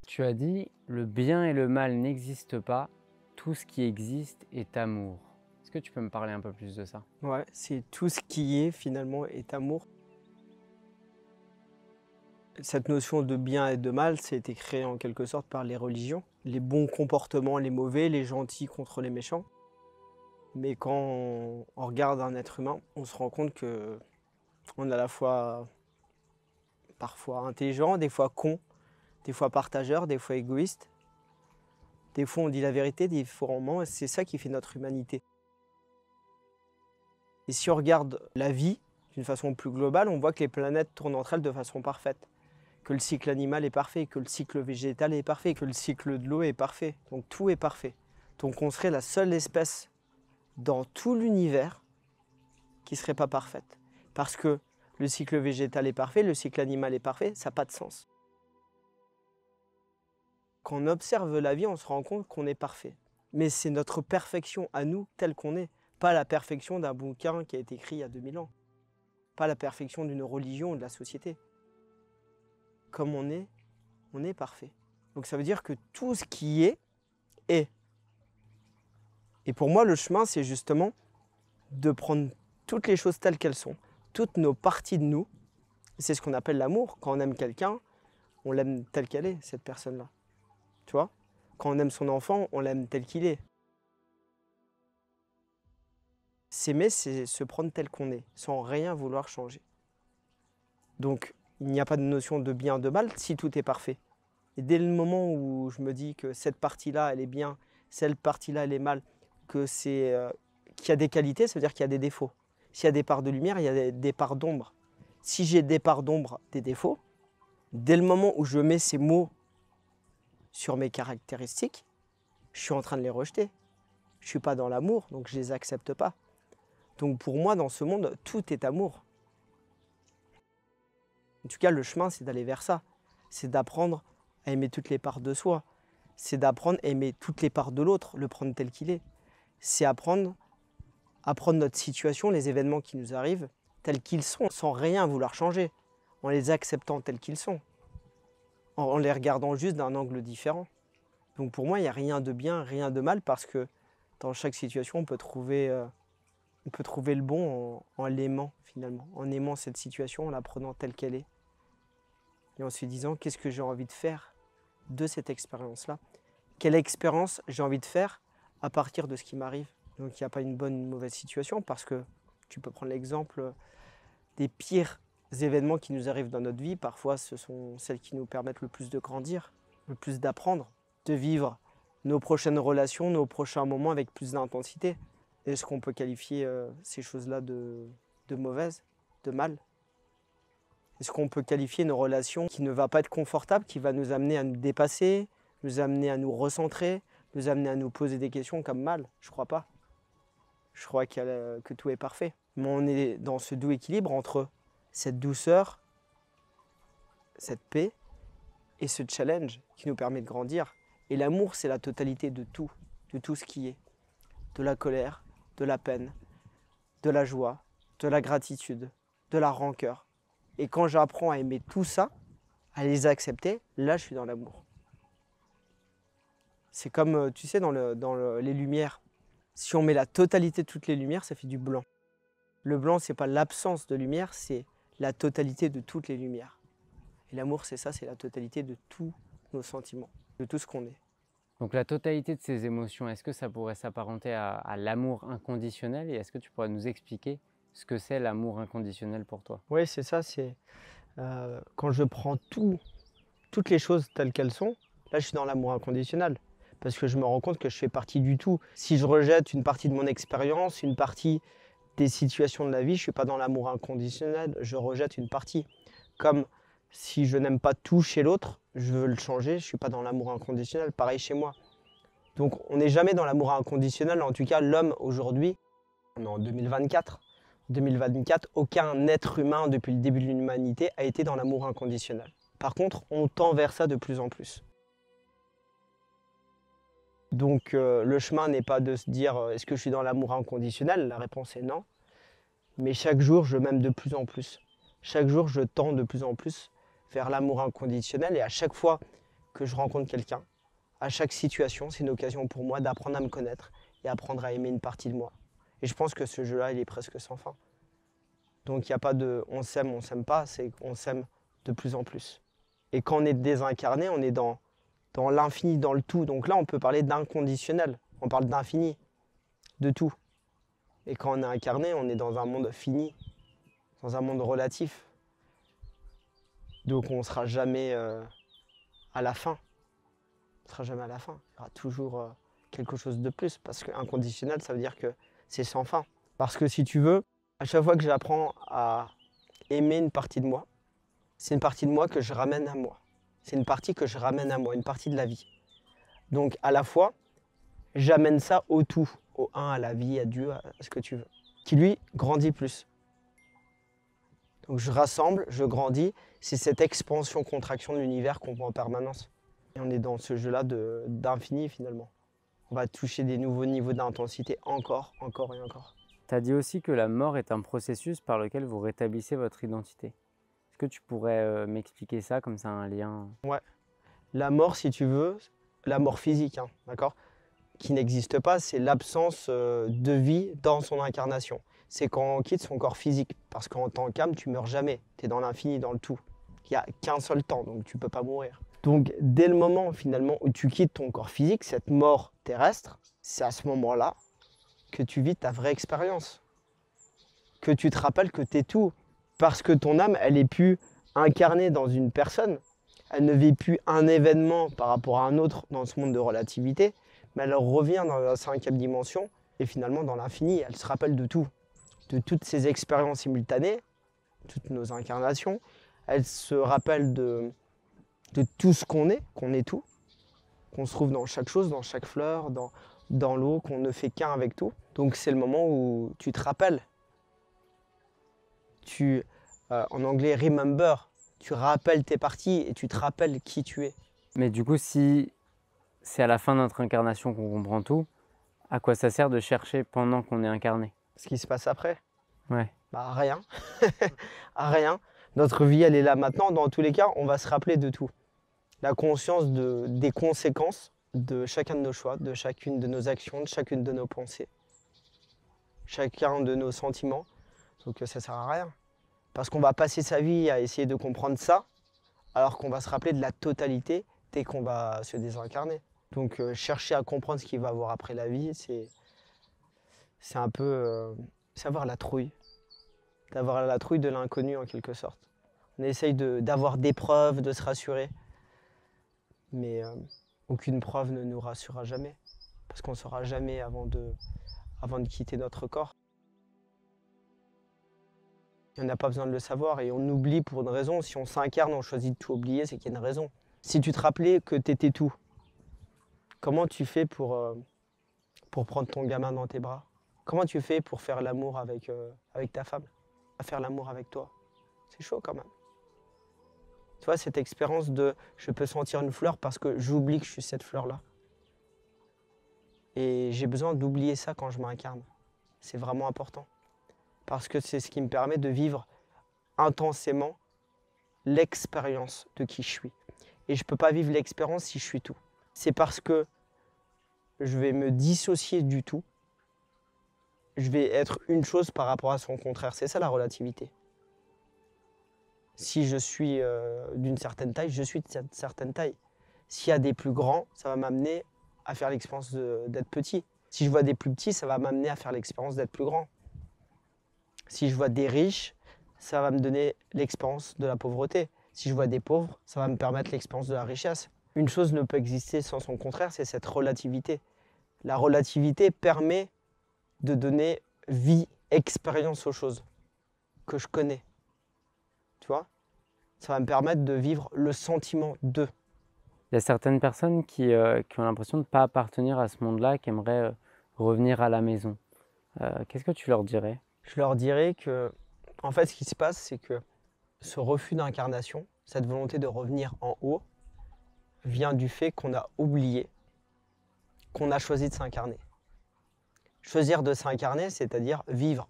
Tu as dit: «Le bien et le mal n'existent pas, tout ce qui existe est amour». Est-ce que tu peux me parler un peu plus de ça? Ouais, c'est tout ce qui est finalement est amour. Cette notion de bien et de mal, ça a été créé en quelque sorte par les religions. Les bons comportements, les mauvais, les gentils contre les méchants. Mais quand on regarde un être humain, on se rend compte que on est à la fois parfois intelligent, des fois con, des fois partageur, des fois égoïste. Des fois on dit la vérité, des fois on ment, et c'est ça qui fait notre humanité. Et si on regarde la vie d'une façon plus globale, on voit que les planètes tournent entre elles de façon parfaite. Que le cycle animal est parfait, que le cycle végétal est parfait, que le cycle de l'eau est parfait. Donc tout est parfait. Donc on serait la seule espèce dans tout l'univers qui ne serait pas parfaite. Parce que le cycle végétal est parfait, le cycle animal est parfait, ça n'a pas de sens. Quand on observe la vie, on se rend compte qu'on est parfait. Mais c'est notre perfection à nous, telle qu'on est. Pas la perfection d'un bouquin qui a été écrit il y a 2000 ans. Pas la perfection d'une religion ou de la société. Comme on est parfait. Donc ça veut dire que tout ce qui est. Et pour moi, le chemin, c'est justement de prendre toutes les choses telles qu'elles sont, toutes nos parties de nous. C'est ce qu'on appelle l'amour. Quand on aime quelqu'un, on l'aime telle qu'elle est, cette personne-là. Tu vois? Quand on aime son enfant, on l'aime tel qu'il est. S'aimer, c'est se prendre tel qu'on est, sans rien vouloir changer. Donc, il n'y a pas de notion de bien, de mal, si tout est parfait. Et dès le moment où je me dis que cette partie-là, elle est bien, cette partie-là, elle est mal, que qu'il y a des qualités, ça veut dire qu'il y a des défauts. S'il y a des parts de lumière, il y a des parts d'ombre. Si j'ai des parts d'ombre, des défauts, dès le moment où je mets ces mots sur mes caractéristiques, je suis en train de les rejeter. Je ne suis pas dans l'amour, donc je ne les accepte pas. Donc pour moi, dans ce monde, tout est amour. En tout cas, le chemin, c'est d'aller vers ça. C'est d'apprendre à aimer toutes les parts de soi. C'est d'apprendre à aimer toutes les parts de l'autre, le prendre tel qu'il est. C'est apprendre à prendre notre situation, les événements qui nous arrivent, tels qu'ils sont, sans rien vouloir changer, en les acceptant tels qu'ils sont, en les regardant juste d'un angle différent. Donc pour moi, il n'y a rien de bien, rien de mal, parce que dans chaque situation, on peut trouver le bon en l'aimant finalement, en aimant cette situation, en la prenant telle qu'elle est. Et en se disant, qu'est-ce que j'ai envie de faire de cette expérience-là? Quelle expérience j'ai envie de faire à partir de ce qui m'arrive? Donc il n'y a pas une bonne ou une mauvaise situation, parce que tu peux prendre l'exemple des pires événements qui nous arrivent dans notre vie. Parfois, ce sont celles qui nous permettent le plus de grandir, le plus d'apprendre, de vivre nos prochaines relations, nos prochains moments avec plus d'intensité. Est-ce qu'on peut qualifier ces choses-là de mauvaises, de mal? Est-ce qu'on peut qualifier une relation qui ne va pas être confortable, qui va nous amener à nous dépasser, nous amener à nous recentrer, nous amener à nous poser des questions comme mal? Je crois pas. Je crois que tout est parfait. Mais on est dans ce doux équilibre entre cette douceur, cette paix et ce challenge qui nous permet de grandir. Et l'amour, c'est la totalité de tout ce qui est. De la colère, de la peine, de la joie, de la gratitude, de la rancœur. Et quand j'apprends à aimer tout ça, à les accepter, là je suis dans l'amour. C'est comme, tu sais, les lumières. Si on met la totalité de toutes les lumières, ça fait du blanc. Le blanc, c'est pas l'absence de lumière, c'est la totalité de toutes les lumières. Et l'amour, c'est ça, c'est la totalité de tous nos sentiments, de tout ce qu'on est. Donc la totalité de ces émotions, est-ce que ça pourrait s'apparenter à l'amour inconditionnel? Et est-ce que tu pourrais nous expliquer ce que c'est l'amour inconditionnel pour toi? Oui, c'est ça, c'est quand je prends toutes les choses telles qu'elles sont, là je suis dans l'amour inconditionnel. Parce que je me rends compte que je fais partie du tout. Si je rejette une partie de mon expérience, une partie des situations de la vie, je ne suis pas dans l'amour inconditionnel, je rejette une partie. Comme si je n'aime pas tout chez l'autre, je veux le changer, je ne suis pas dans l'amour inconditionnel, pareil chez moi. Donc on n'est jamais dans l'amour inconditionnel, en tout cas l'homme aujourd'hui, on est en 2024. 2024, aucun être humain depuis le début de l'humanité a été dans l'amour inconditionnel. Par contre, on tend vers ça de plus en plus. Donc le chemin n'est pas de se dire est-ce que je suis dans l'amour inconditionnel? La réponse est non. Mais chaque jour, je m'aime de plus en plus. Chaque jour, je tends de plus en plus vers l'amour inconditionnel. Et à chaque fois que je rencontre quelqu'un, à chaque situation, c'est une occasion pour moi d'apprendre à me connaître et apprendre à aimer une partie de moi. Et je pense que ce jeu-là, il est presque sans fin. Donc il n'y a pas de on s'aime pas, c'est qu'on s'aime de plus en plus. Et quand on est désincarné, on est dans l'infini, dans le tout. Donc là, on peut parler d'inconditionnel, on parle d'infini, de tout. Et quand on est incarné, on est dans un monde fini, dans un monde relatif. Donc on ne sera jamais à la fin. On ne sera jamais à la fin. Il y aura toujours quelque chose de plus. Parce qu'inconditionnel, ça veut dire que c'est sans fin. Parce que si tu veux, à chaque fois que j'apprends à aimer une partie de moi, c'est une partie de moi que je ramène à moi. C'est une partie que je ramène à moi, une partie de la vie. Donc à la fois, j'amène ça au tout, au un, à la vie, à Dieu, à ce que tu veux, qui lui grandit plus. Donc je rassemble, je grandis, c'est cette expansion-contraction de l'univers qu'on voit en permanence. Et on est dans ce jeu-là d'infini finalement. On va toucher des nouveaux niveaux d'intensité encore, encore et encore. Tu as dit aussi que la mort est un processus par lequel vous rétablissez votre identité. Est-ce que tu pourrais m'expliquer ça, comme ça un lien? Ouais. La mort, si tu veux, la mort physique, hein, d'accord, qui n'existe pas, c'est l'absence de vie dans son incarnation. C'est quand on quitte son corps physique. Parce qu'en tant qu'âme, tu meurs jamais. Tu es dans l'infini, dans le tout. Il n'y a qu'un seul temps, donc tu ne peux pas mourir. Donc dès le moment finalement où tu quittes ton corps physique, cette mort terrestre, c'est à ce moment-là que tu vis ta vraie expérience. Que tu te rappelles que tu es tout. Parce que ton âme, elle est plus incarnée dans une personne. Elle ne vit plus un événement par rapport à un autre dans ce monde de relativité, mais elle revient dans la cinquième dimension et finalement dans l'infini, elle se rappelle de tout, de toutes ces expériences simultanées, toutes nos incarnations. Elle se rappelle de tout ce qu'on est tout, qu'on se trouve dans chaque chose, dans chaque fleur, dans l'eau, qu'on ne fait qu'un avec tout. Donc c'est le moment où tu te rappelles. En anglais, remember, tu rappelles tes parties et tu te rappelles qui tu es. Mais du coup, si c'est à la fin de notre incarnation qu'on comprend tout, à quoi ça sert de chercher pendant qu'on est incarné? Ce qui se passe après? Ouais. Bah rien. À rien. Notre vie, elle est là maintenant. Dans tous les cas, on va se rappeler de tout. La conscience des conséquences de chacun de nos choix, de chacune de nos actions, de chacune de nos pensées, chacun de nos sentiments. Donc ça sert à rien. Parce qu'on va passer sa vie à essayer de comprendre ça, alors qu'on va se rappeler de la totalité dès qu'on va se désincarner. Donc chercher à comprendre ce qu'il va avoir après la vie, c'est un peu savoir la trouille. D'avoir la trouille de l'inconnu en quelque sorte. On essaye d'avoir des preuves, de se rassurer. Mais aucune preuve ne nous rassurera jamais. Parce qu'on ne saura jamais avant de quitter notre corps. Et on n'a pas besoin de le savoir et on oublie pour une raison. Si on s'incarne, on choisit de tout oublier, c'est qu'il y a une raison. Si tu te rappelais que tu étais tout, comment tu fais pour prendre ton gamin dans tes bras? Comment tu fais pour faire l'amour avec ta femme? À faire l'amour avec toi? C'est chaud quand même. Tu vois, cette expérience de je peux sentir une fleur parce que j'oublie que je suis cette fleur-là. Et j'ai besoin d'oublier ça quand je m'incarne. C'est vraiment important. Parce que c'est ce qui me permet de vivre intensément l'expérience de qui je suis. Et je ne peux pas vivre l'expérience si je suis tout. C'est parce que je vais me dissocier du tout. Je vais être une chose par rapport à son contraire. C'est ça la relativité. Si je suis d'une certaine taille, je suis de cette certaine taille. S'il y a des plus grands, ça va m'amener à faire l'expérience d'être petit. Si je vois des plus petits, ça va m'amener à faire l'expérience d'être plus grand. Si je vois des riches, ça va me donner l'expérience de la pauvreté. Si je vois des pauvres, ça va me permettre l'expérience de la richesse. Une chose ne peut exister sans son contraire, c'est cette relativité. La relativité permet de donner vie, expérience aux choses que je connais. Tu vois? Ça va me permettre de vivre le sentiment de. Il y a certaines personnes qui ont l'impression de ne pas appartenir à ce monde-là, qui aimeraient revenir à la maison. Qu'est-ce que tu leur dirais? Je leur dirais que, en fait, ce qui se passe, c'est que ce refus d'incarnation, cette volonté de revenir en haut, vient du fait qu'on a oublié qu'on a choisi de s'incarner. Choisir de s'incarner, c'est-à-dire vivre.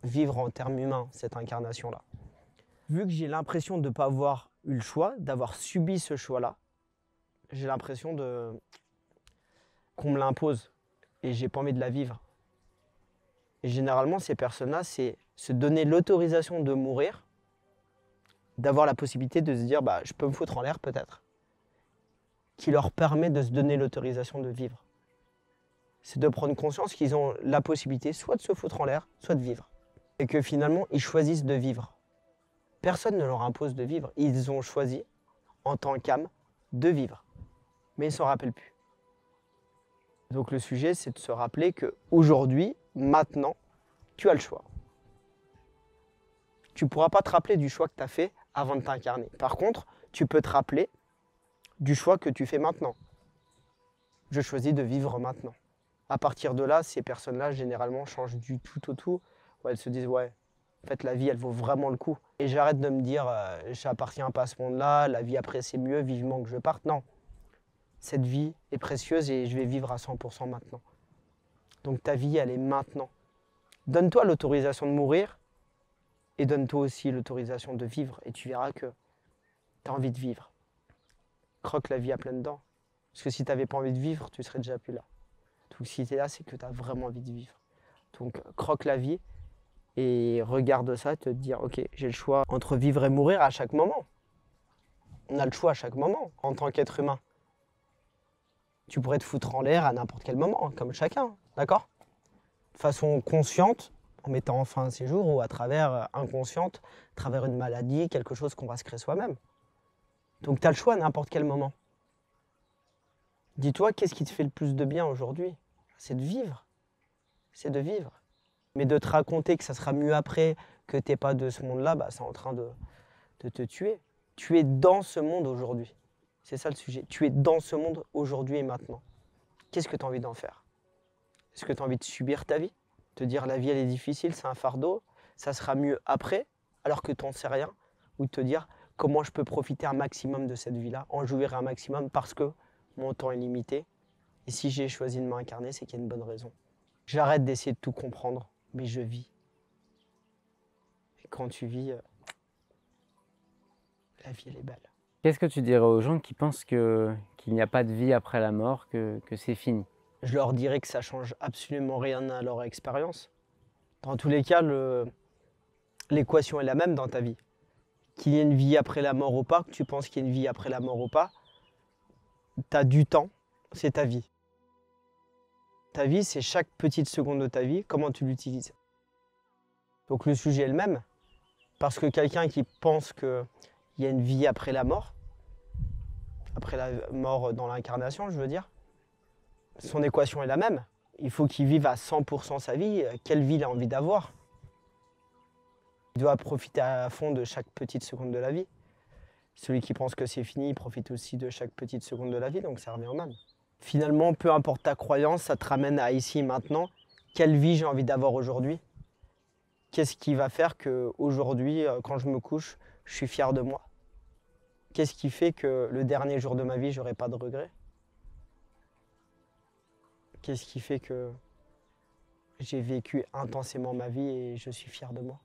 Vivre en termes humains, cette incarnation-là. Vu que j'ai l'impression de ne pas avoir eu le choix, d'avoir subi ce choix-là, j'ai l'impression qu'on me l'impose et j'ai pas envie de la vivre. Et généralement, ces personnes-là, c'est se donner l'autorisation de mourir, d'avoir la possibilité de se dire bah, je peux me foutre en l'air peut-être, qui leur permet de se donner l'autorisation de vivre. C'est de prendre conscience qu'ils ont la possibilité soit de se foutre en l'air, soit de vivre. Et que finalement, ils choisissent de vivre. Personne ne leur impose de vivre. Ils ont choisi, en tant qu'âme, de vivre. Mais ils ne s'en rappellent plus. Donc le sujet, c'est de se rappeler qu'aujourd'hui, maintenant, tu as le choix. Tu ne pourras pas te rappeler du choix que tu as fait avant de t'incarner. Par contre, tu peux te rappeler du choix que tu fais maintenant. Je choisis de vivre maintenant. À partir de là, ces personnes-là, généralement, changent du tout au tout. Ouais, elles se disent, ouais, en fait, la vie, elle vaut vraiment le coup. Et j'arrête de me dire, j'appartiens pas à ce monde-là, la vie après, c'est mieux, vivement que je parte. Non. Cette vie est précieuse et je vais vivre à 100% maintenant. Donc ta vie, elle est maintenant. Donne-toi l'autorisation de mourir et donne-toi aussi l'autorisation de vivre. Et tu verras que tu as envie de vivre. Croque la vie à pleines dents. Parce que si tu n'avais pas envie de vivre, tu serais déjà plus là. Donc si tu es là, c'est que tu as vraiment envie de vivre. Donc croque la vie et regarde ça, te dire ok, j'ai le choix entre vivre et mourir à chaque moment. On a le choix à chaque moment en tant qu'être humain. Tu pourrais te foutre en l'air à n'importe quel moment, comme chacun, d'accord? De façon consciente, en mettant fin à ses jours, ou à travers inconsciente, à travers une maladie, quelque chose qu'on va se créer soi-même. Donc tu as le choix à n'importe quel moment. Dis-toi, qu'est-ce qui te fait le plus de bien aujourd'hui? C'est de vivre. C'est de vivre. Mais de te raconter que ça sera mieux après, que tu n'es pas de ce monde-là, bah, c'est en train de te tuer. Tu es dans ce monde aujourd'hui. C'est ça le sujet. Tu es dans ce monde aujourd'hui et maintenant. Qu'est-ce que tu as envie d'en faire? Est-ce que tu as envie de subir ta vie? Te dire la vie elle est difficile, c'est un fardeau, ça sera mieux après, alors que tu n'en sais rien? Ou de te dire comment je peux profiter un maximum de cette vie-là, en jouir un maximum parce que mon temps est limité. Et si j'ai choisi de m'incarner, c'est qu'il y a une bonne raison. J'arrête d'essayer de tout comprendre, mais je vis. Et quand tu vis, la vie elle est belle. Qu'est-ce que tu dirais aux gens qui pensent qu'il n'y a pas de vie après la mort, que c'est fini? Je leur dirais que ça change absolument rien à leur expérience. Dans tous les cas, l'équation est la même dans ta vie. Qu'il y ait une vie après la mort ou pas, que tu penses qu'il y ait une vie après la mort ou pas, tu as du temps, c'est ta vie. Ta vie, c'est chaque petite seconde de ta vie, comment tu l'utilises. Donc le sujet est le même, parce que quelqu'un qui pense qu'il y a une vie après la mort dans l'incarnation, je veux dire, son équation est la même. Il faut qu'il vive à 100% sa vie. Quelle vie il a envie d'avoir? Il doit profiter à fond de chaque petite seconde de la vie. Celui qui pense que c'est fini, il profite aussi de chaque petite seconde de la vie, donc ça revient au même. Finalement, peu importe ta croyance, ça te ramène à ici et maintenant. Quelle vie j'ai envie d'avoir aujourd'hui? Qu'est-ce qui va faire qu'aujourd'hui, quand je me couche, je suis fier de moi? Qu'est-ce qui fait que le dernier jour de ma vie, j'aurai pas de regrets? Qu'est-ce qui fait que j'ai vécu intensément ma vie et je suis fier de moi?